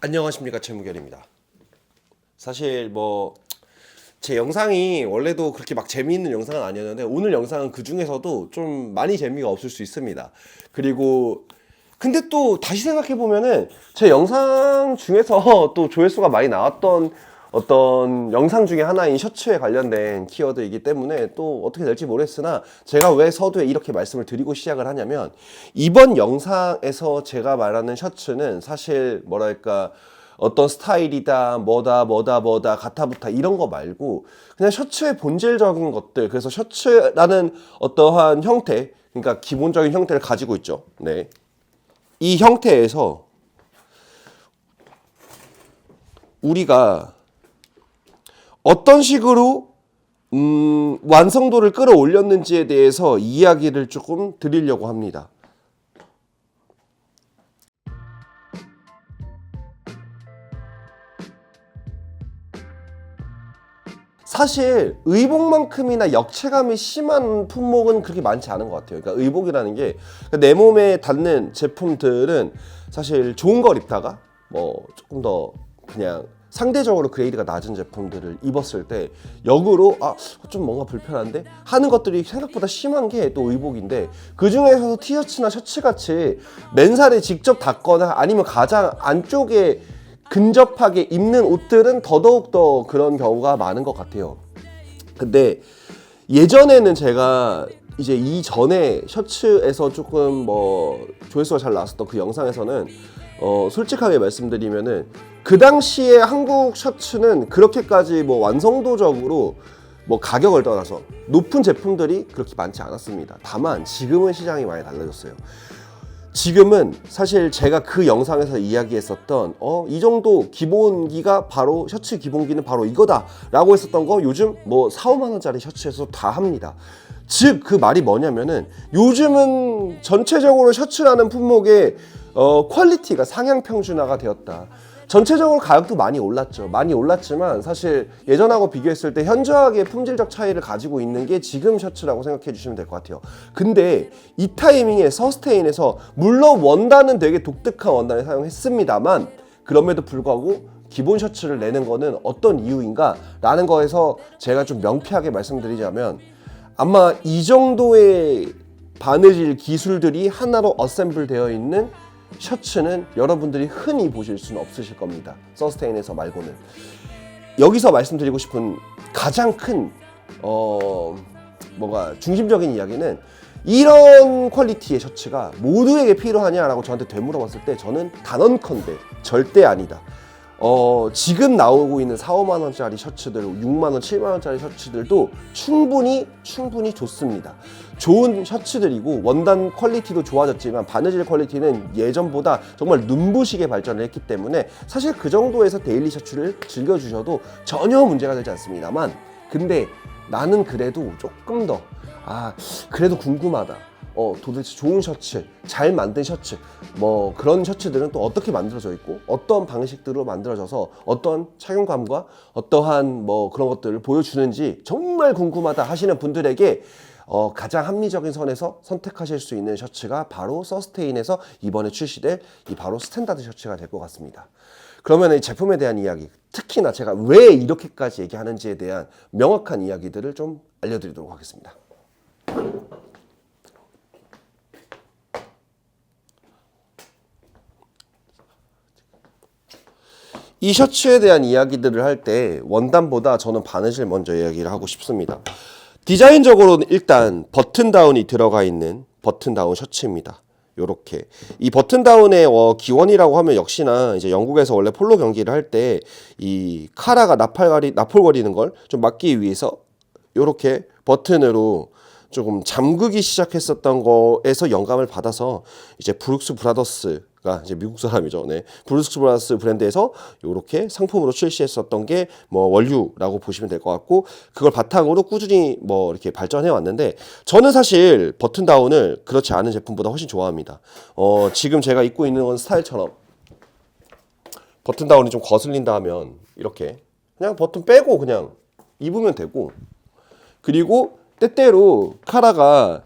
안녕하십니까, 최무결입니다. 사실 제 영상이 원래도 그렇게 막 재미있는 영상은 아니었는데 오늘 영상은 그 중에서도 좀 많이 재미가 없을 수 있습니다. 그리고 근데 또 다시 생각해 보면은 제 영상 중에서 또 조회수가 많이 나왔던 어떤 영상 중에 하나인 셔츠에 관련된 키워드이기 때문에 또 어떻게 될지 모르겠으나, 제가 왜 서두에 이렇게 말씀을 드리고 시작을 하냐면, 이번 영상에서 제가 말하는 셔츠는 사실 뭐랄까 어떤 스타일이다 뭐다 가타부타 이런 거 말고 그냥 셔츠의 본질적인 것들, 그래서 셔츠라는 어떠한 형태, 그러니까 기본적인 형태를 가지고 있죠. 네. 이 형태에서 우리가 어떤 식으로 완성도를 끌어올렸는지에 대해서 이야기를 조금 드리려고 합니다. 사실 의복만큼이나 역체감이 심한 품목은 그렇게 많지 않은 것 같아요. 그러니까 의복이라는 게 내 몸에 닿는 제품들은 사실 좋은 걸 입다가 조금 더 그냥 상대적으로 그레이드가 낮은 제품들을 입었을 때 역으로 좀 뭔가 불편한데 하는 것들이 생각보다 심한 게 또 의복인데, 그 중에서도 티셔츠나 셔츠같이 맨살에 직접 닿거나 아니면 가장 안쪽에 근접하게 입는 옷들은 더더욱 더 그런 경우가 많은 것 같아요. 근데 예전에는 제가 이제 이전에 셔츠에서 조금 조회수가 잘 나왔었던 그 영상에서는 솔직하게 말씀드리면은 그 당시에 한국 셔츠는 그렇게까지 완성도적으로 가격을 떠나서 높은 제품들이 그렇게 많지 않았습니다. 다만 지금은 시장이 많이 달라졌어요. 지금은 사실 제가 그 영상에서 이야기했었던 이 정도 기본기가 바로 셔츠 기본기는 바로 이거다 라고 했었던 거 요즘 4, 5만 원짜리 셔츠에서 다 합니다. 즉 그 말이 뭐냐면은 요즘은 전체적으로 셔츠라는 품목의 퀄리티가 상향 평준화가 되었다. 전체적으로 가격도 많이 올랐죠. 많이 올랐지만 사실 예전하고 비교했을 때 현저하게 품질적 차이를 가지고 있는 게 지금 셔츠라고 생각해 주시면 될 것 같아요. 근데 이 타이밍에 서스테인에서 물론 원단은 되게 독특한 원단을 사용했습니다만, 그럼에도 불구하고 기본 셔츠를 내는 거는 어떤 이유인가 라는 거에서 제가 좀 명쾌하게 말씀드리자면, 아마 이 정도의 바느질 기술들이 하나로 어셈블 되어 있는 셔츠는 여러분들이 흔히 보실 수는 없으실 겁니다. 서스테인에서 말고는. 여기서 말씀드리고 싶은 가장 큰 뭔가 중심적인 이야기는, 이런 퀄리티의 셔츠가 모두에게 필요하냐라고 저한테 되물어봤을 때 저는 단언컨대 절대 아니다. 지금 나오고 있는 4, 5만 원짜리 셔츠들, 6만 원, 7만 원짜리 셔츠들도 충분히 좋습니다. 좋은 셔츠들이고 원단 퀄리티도 좋아졌지만 바느질 퀄리티는 예전보다 정말 눈부시게 발전을 했기 때문에 사실 그 정도에서 데일리 셔츠를 즐겨주셔도 전혀 문제가 되지 않습니다만, 근데 나는 그래도 조금 더 그래도 궁금하다. 도대체 좋은 셔츠, 잘 만든 셔츠, 그런 셔츠들은 또 어떻게 만들어져 있고 어떤 방식들로 만들어져서 어떤 착용감과 어떠한 그런 것들을 보여주는지 정말 궁금하다 하시는 분들에게 가장 합리적인 선에서 선택하실 수 있는 셔츠가 바로 서스테인에서 이번에 출시될 이 바로 스탠다드 셔츠가 될 것 같습니다. 그러면 이 제품에 대한 이야기, 특히나 제가 왜 이렇게까지 얘기하는지에 대한 명확한 이야기들을 좀 알려드리도록 하겠습니다. 이 셔츠에 대한 이야기들을 할 때 원단보다 저는 바느질 먼저 이야기를 하고 싶습니다. 디자인적으로는 일단 버튼다운이 들어가 있는 버튼다운 셔츠입니다. 요렇게 이 버튼다운의 기원이라고 하면 역시나 이제 영국에서 원래 폴로 경기를 할 때 이 카라가 나폴거리는 걸 좀 막기 위해서 요렇게 버튼으로 조금 잠그기 시작했었던 거에서 영감을 받아서 이제 브룩스 브라더스가 이제 미국 사람이죠. 네. 브룩스 브라더스 브랜드에서 이렇게 상품으로 출시했었던 게 원류라고 보시면 될 것 같고, 그걸 바탕으로 꾸준히 이렇게 발전해 왔는데, 저는 사실 버튼다운을 그렇지 않은 제품보다 훨씬 좋아합니다. 지금 제가 입고 있는 건 스타일처럼 버튼다운이 좀 거슬린다 하면 이렇게 그냥 버튼 빼고 그냥 입으면 되고, 그리고 때때로 카라가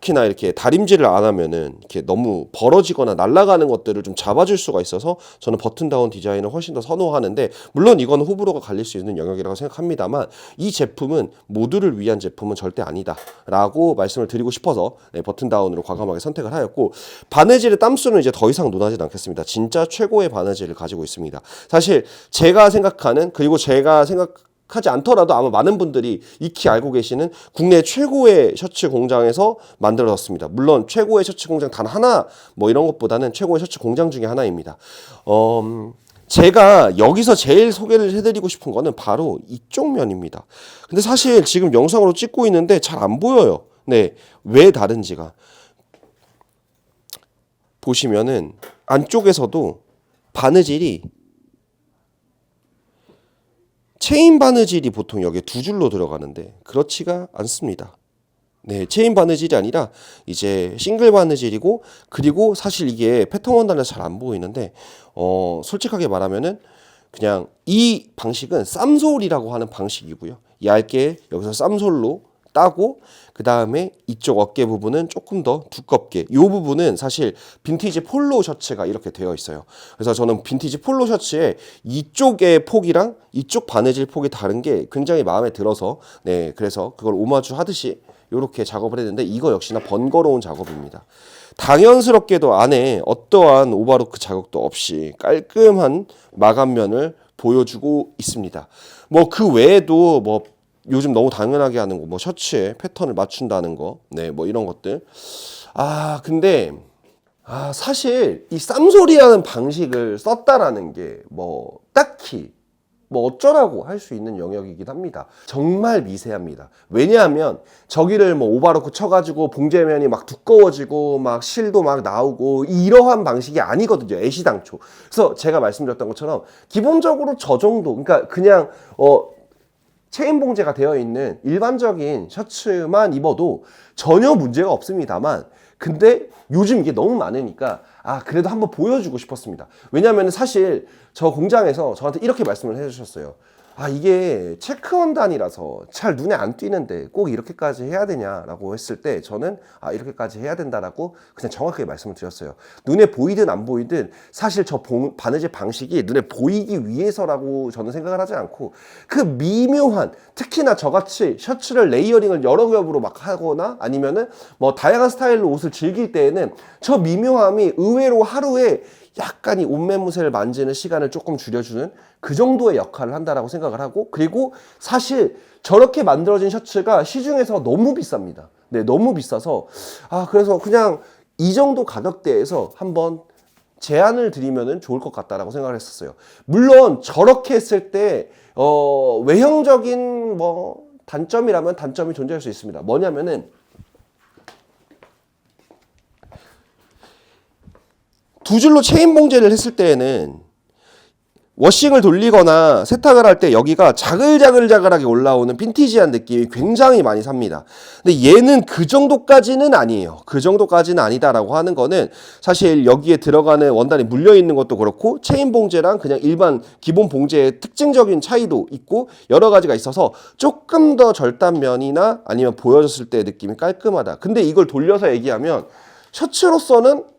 특히나 이렇게 다림질을 안 하면은 이렇게 너무 벌어지거나 날아가는 것들을 좀 잡아줄 수가 있어서 저는 버튼다운 디자인을 훨씬 더 선호하는데, 물론 이건 호불호가 갈릴 수 있는 영역이라고 생각합니다만 이 제품은 모두를 위한 제품은 절대 아니다라고 말씀을 드리고 싶어서 버튼다운으로 과감하게 선택을 하였고, 바느질의 땀수는 이제 더 이상 논하진 않겠습니다. 진짜 최고의 바느질을 가지고 있습니다. 사실 제가 생각하는, 그리고 제가 생각하지 않더라도 아마 많은 분들이 익히 알고 계시는 국내 최고의 셔츠 공장에서 만들어졌습니다. 물론 최고의 셔츠 공장 단 하나 뭐 이런 것보다는 최고의 셔츠 공장 중에 하나입니다. 제가 여기서 제일 소개를 해드리고 싶은 거는 바로 이쪽 면입니다. 근데 사실 지금 영상으로 찍고 있는데 잘 안 보여요. 네, 왜 다른지가. 보시면은 안쪽에서도 바느질이, 체인 바느질이 보통 여기에 두 줄로 들어가는데 그렇지가 않습니다. 네, 체인 바느질이 아니라 이제 싱글 바느질이고, 그리고 사실 이게 패턴 원단에서 잘 안 보이는데 솔직하게 말하면은 그냥 이 방식은 쌈솔이라고 하는 방식이고요. 얇게 여기서 쌈솔로 따고, 그 다음에 이쪽 어깨 부분은 조금 더 두껍게, 이 부분은 사실 빈티지 폴로 셔츠가 이렇게 되어 있어요. 그래서 저는 빈티지 폴로 셔츠에 이쪽의 폭이랑 이쪽 바느질 폭이 다른 게 굉장히 마음에 들어서, 네, 그래서 그걸 오마주 하듯이 이렇게 작업을 했는데, 이거 역시나 번거로운 작업입니다. 당연스럽게도 안에 어떠한 오버로크 자국도 없이 깔끔한 마감면을 보여주고 있습니다. 뭐 그 외에도 뭐 요즘 너무 당연하게 하는 거, 뭐 셔츠에 패턴을 맞춘다는 거, 네, 뭐 이런 것들. 근데 사실 이 쌈소리하는 방식을 썼다라는 게 뭐 딱히 뭐 어쩌라고 할 수 있는 영역이긴 합니다. 정말 미세합니다. 왜냐하면 저기를 뭐 오바로크 쳐가지고 봉제면이 막 두꺼워지고 막 실도 막 나오고 이러한 방식이 아니거든요, 애시당초. 그래서 제가 말씀드렸던 것처럼 기본적으로 저 정도, 그러니까 그냥 체인 봉제가 되어 있는 일반적인 셔츠만 입어도 전혀 문제가 없습니다만, 근데 요즘 이게 너무 많으니까 그래도 한번 보여주고 싶었습니다. 왜냐하면 사실 저 공장에서 저한테 이렇게 말씀을 해주셨어요. 이게 체크 원단이라서 잘 눈에 안 띄는데 꼭 이렇게까지 해야 되냐라고 했을 때 저는 이렇게까지 해야 된다라고 그냥 정확하게 말씀을 드렸어요. 눈에 보이든 안 보이든 사실 저 바느질 방식이 눈에 보이기 위해서라고 저는 생각을 하지 않고, 그 미묘한, 특히나 저같이 셔츠를 레이어링을 여러 겹으로 막 하거나 아니면은 뭐 다양한 스타일로 옷을 즐길 때에는 저 미묘함이 의외로 하루에 약간 이 옷매무새를 만지는 시간을 조금 줄여주는 그 정도의 역할을 한다라고 생각을 하고, 그리고 사실 저렇게 만들어진 셔츠가 시중에서 너무 비쌉니다. 네, 너무 비싸서 그래서 그냥 이 정도 가격대에서 한번 제안을 드리면은 좋을 것 같다라고 생각을 했었어요. 물론 저렇게 했을 때 외형적인 뭐 단점이라면 단점이 존재할 수 있습니다. 뭐냐면은 두 줄로 체인 봉제를 했을 때에는 워싱을 돌리거나 세탁을 할 때 여기가 자글자글자글하게 올라오는 빈티지한 느낌이 굉장히 많이 삽니다. 근데 얘는 그 정도까지는 아니에요. 그 정도까지는 아니다라고 하는 거는 사실 여기에 들어가는 원단이 물려있는 것도 그렇고, 체인 봉제랑 그냥 일반 기본 봉제의 특징적인 차이도 있고 여러 가지가 있어서 조금 더 절단면이나 아니면 보여졌을 때 느낌이 깔끔하다. 근데 이걸 돌려서 얘기하면 셔츠로서는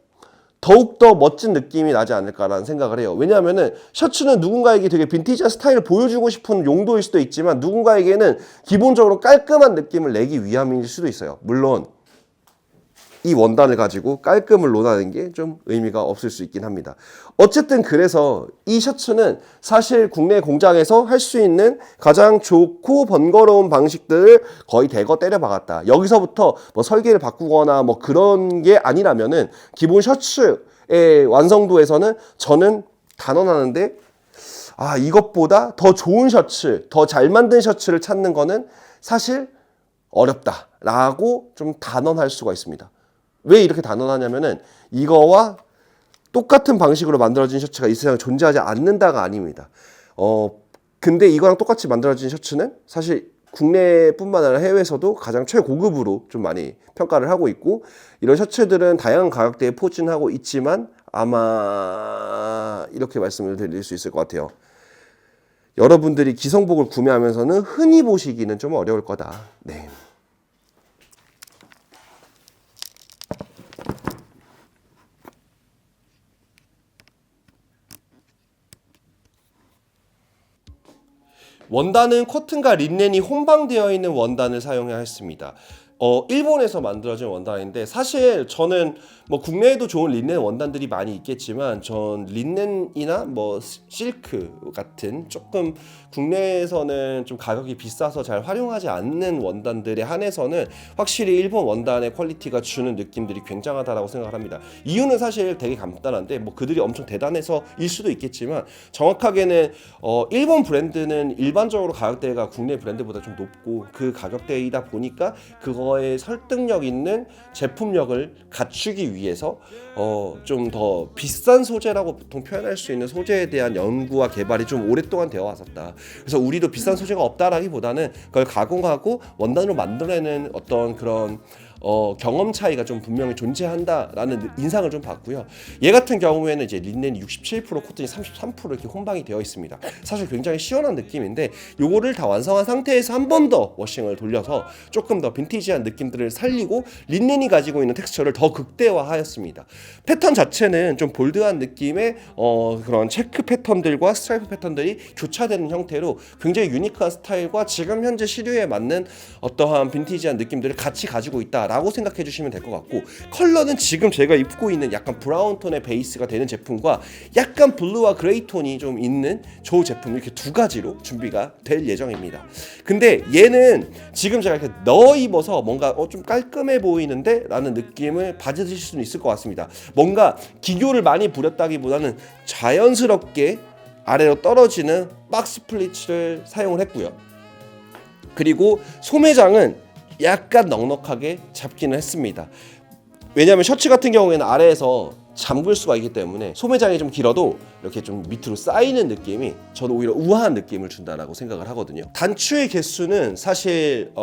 더욱더 멋진 느낌이 나지 않을까라는 생각을 해요. 왜냐하면은 셔츠는 누군가에게 되게 빈티지한 스타일을 보여주고 싶은 용도일 수도 있지만, 누군가에게는 기본적으로 깔끔한 느낌을 내기 위함일 수도 있어요. 물론 이 원단을 가지고 깔끔을 논하는 게 좀 의미가 없을 수 있긴 합니다. 어쨌든 그래서 이 셔츠는 사실 국내 공장에서 할 수 있는 가장 좋고 번거로운 방식들을 거의 대거 때려 박았다. 여기서부터 뭐 설계를 바꾸거나 뭐 그런 게 아니라면은 기본 셔츠의 완성도에서는 저는 단언하는데 이것보다 더 좋은 셔츠, 더 잘 만든 셔츠를 찾는 거는 사실 어렵다라고 좀 단언할 수가 있습니다. 왜 이렇게 단언하냐면은 이거와 똑같은 방식으로 만들어진 셔츠가 이 세상에 존재하지 않는다가 아닙니다. 근데 이거랑 똑같이 만들어진 셔츠는 사실 국내뿐만 아니라 해외에서도 가장 최고급으로 좀 많이 평가를 하고 있고, 이런 셔츠들은 다양한 가격대에 포진하고 있지만 아마 이렇게 말씀을 드릴 수 있을 것 같아요. 여러분들이 기성복을 구매하면서는 흔히 보시기는 좀 어려울 거다. 네. 원단은 코튼과 린넨이 혼방되어 있는 원단을 사용해야 했습니다. 일본에서 만들어진 원단인데 사실 저는 뭐 국내에도 좋은 린넨 원단들이 많이 있겠지만 전 린넨이나 뭐 실크 같은 조금 국내에서는 좀 가격이 비싸서 잘 활용하지 않는 원단들에 한해서는 확실히 일본 원단의 퀄리티가 주는 느낌들이 굉장하다라고 생각을 합니다. 이유는 사실 되게 간단한데 뭐 그들이 엄청 대단해서일 수도 있겠지만 정확하게는 일본 브랜드는 일반적으로 가격대가 국내 브랜드보다 좀 높고 그 가격대이다 보니까 그거에 설득력 있는 제품력을 갖추기 위해서 좀 더 비싼 소재라고 보통 표현할 수 있는 소재에 대한 연구와 개발이 좀 오랫동안 되어 왔었다. 그래서 우리도 비싼 소재가 없다라기보다는 그걸 가공하고 원단으로 만들어내는 어떤 그런 경험 차이가 좀 분명히 존재한다라는 인상을 좀 받고요. 얘 같은 경우에는 이제 린넨이 67%, 코튼이 33% 이렇게 혼방이 되어 있습니다. 사실 굉장히 시원한 느낌인데 요거를 다 완성한 상태에서 한 번 더 워싱을 돌려서 조금 더 빈티지한 느낌들을 살리고 린넨이 가지고 있는 텍스처를 더 극대화하였습니다. 패턴 자체는 좀 볼드한 느낌의 그런 체크 패턴들과 스트라이프 패턴들이 교차되는 형태로 굉장히 유니크한 스타일과 지금 현재 시류에 맞는 어떠한 빈티지한 느낌들을 같이 가지고 있다 라고 생각해 주시면 될 것 같고, 컬러는 지금 제가 입고 있는 약간 브라운 톤의 베이스가 되는 제품과 약간 블루와 그레이 톤이 좀 있는 저 제품 이렇게 두 가지로 준비가 될 예정입니다. 근데 얘는 지금 제가 이렇게 넣어 입어서 뭔가 좀 깔끔해 보이는데 라는 느낌을 받으실 수는 있을 것 같습니다. 뭔가 기교를 많이 부렸다기보다는 자연스럽게 아래로 떨어지는 박스 플리츠를 사용을 했고요. 그리고 소매장은 약간 넉넉하게 잡기는 했습니다. 왜냐하면 셔츠 같은 경우에는 아래에서 잠글 수가 있기 때문에 소매장이 좀 길어도 이렇게 좀 밑으로 쌓이는 느낌이 저는 오히려 우아한 느낌을 준다라고 생각을 하거든요. 단추의 개수는 사실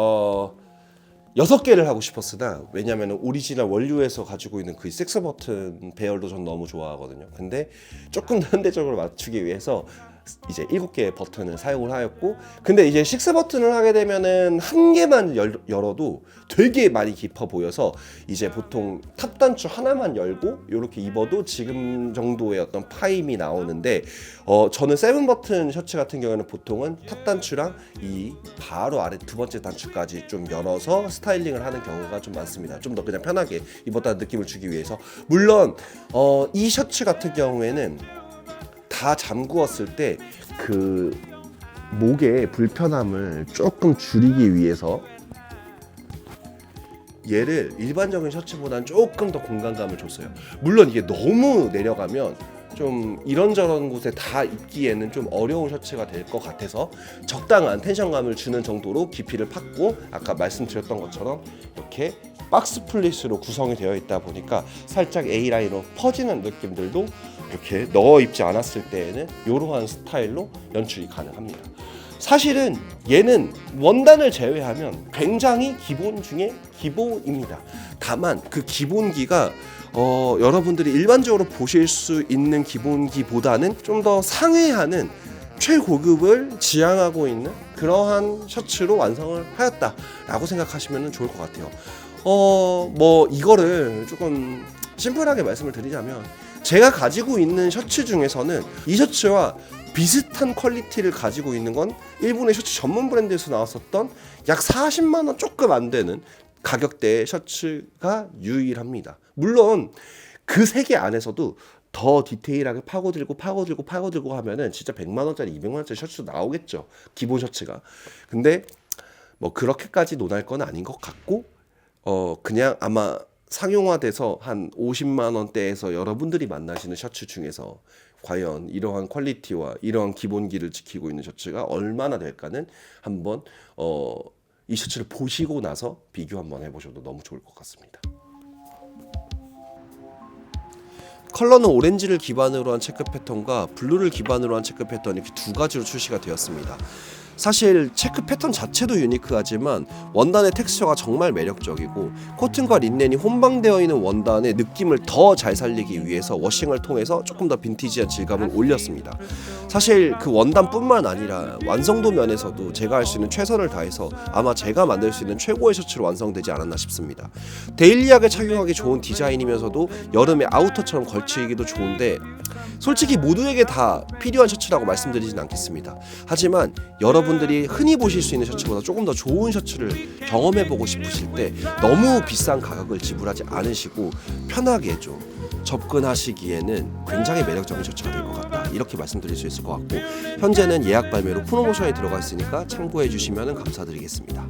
6개를 하고 싶었으나, 왜냐면 오리지널 원료에서 가지고 있는 그 섹스 버튼 배열도 전 너무 좋아하거든요. 근데 조금 더 현대적으로 맞추기 위해서 이제 7개의 버튼을 사용을 하였고, 근데 이제 6 버튼을 하게 되면은 한 개만 열어도 되게 많이 깊어 보여서 이제 보통 탑 단추 하나만 열고 이렇게 입어도 지금 정도의 어떤 파임이 나오는데, 저는 7 버튼 셔츠 같은 경우는 보통은 탑 단추랑 이 바로 아래 두 번째 단추까지 좀 열어서 스타일링을 하는 경우가 좀 많습니다. 좀 더 그냥 편하게 입었다는 느낌을 주기 위해서. 물론 이 셔츠 같은 경우에는 다 잠그었을 때 그 목의 불편함을 조금 줄이기 위해서 얘를 일반적인 셔츠보다는 조금 더 공간감을 줬어요. 물론 이게 너무 내려가면 좀 이런저런 곳에 다 입기에는 좀 어려운 셔츠가 될 것 같아서 적당한 텐션감을 주는 정도로 깊이를 팠고, 아까 말씀드렸던 것처럼 이렇게 박스 플릿으로 구성이 되어 있다 보니까 살짝 A라인으로 퍼지는 느낌들도 이렇게 넣어 입지 않았을 때에는 이러한 스타일로 연출이 가능합니다. 사실은 얘는 원단을 제외하면 굉장히 기본 중에 기본입니다. 다만 그 기본기가 여러분들이 일반적으로 보실 수 있는 기본기보다는 좀 더 상회하는 최고급을 지향하고 있는 그러한 셔츠로 완성을 하였다라고 생각하시면 좋을 것 같아요. 뭐 이거를 조금 심플하게 말씀을 드리자면, 제가 가지고 있는 셔츠 중에서는 이 셔츠와 비슷한 퀄리티를 가지고 있는 건 일본의 셔츠 전문 브랜드에서 나왔었던 약 40만 원 조금 안 되는 가격대의 셔츠가 유일합니다. 물론 그 세 개 안에서도 더 디테일하게 파고들고 하면은 진짜 100만 원짜리, 200만 원짜리 셔츠도 나오겠죠, 기본 셔츠가. 근데 뭐 그렇게까지 논할 건 아닌 것 같고, 그냥 아마 상용화돼서 한 50만 원대에서 여러분들이 만나시는 셔츠 중에서 과연 이러한 퀄리티와 이러한 기본기를 지키고 있는 셔츠가 얼마나 될까는 한번 이 셔츠를 보시고 나서 비교 한번 해보셔도 너무 좋을 것 같습니다. 컬러는 오렌지를 기반으로 한 체크 패턴과 블루를 기반으로 한 체크 패턴, 이렇게 두 가지로 출시가 되었습니다. 사실 체크 패턴 자체도 유니크하지만 원단의 텍스처가 정말 매력적이고, 코튼과 린넨이 혼방되어 있는 원단의 느낌을 더 잘 살리기 위해서 워싱을 통해서 조금 더 빈티지한 질감을 올렸습니다. 사실 그 원단뿐만 아니라 완성도 면에서도 제가 할 수 있는 최선을 다해서 아마 제가 만들 수 있는 최고의 셔츠로 완성되지 않았나 싶습니다. 데일리하게 착용하기 좋은 디자인이면서도 여름에 아우터처럼 걸치기도 좋은데, 솔직히 모두에게 다 필요한 셔츠라고 말씀드리진 않겠습니다. 하지만 여러분 여러분들이 흔히 보실 수 있는 셔츠보다 조금 더 좋은 셔츠를 경험해보고 싶으실 때 너무 비싼 가격을 지불하지 않으시고 편하게 좀 접근하시기에는 굉장히 매력적인 셔츠가 될 것 같다, 이렇게 말씀드릴 수 있을 것 같고, 현재는 예약 발매로 프로모션이 들어가 있으니까 참고해 주시면 감사드리겠습니다.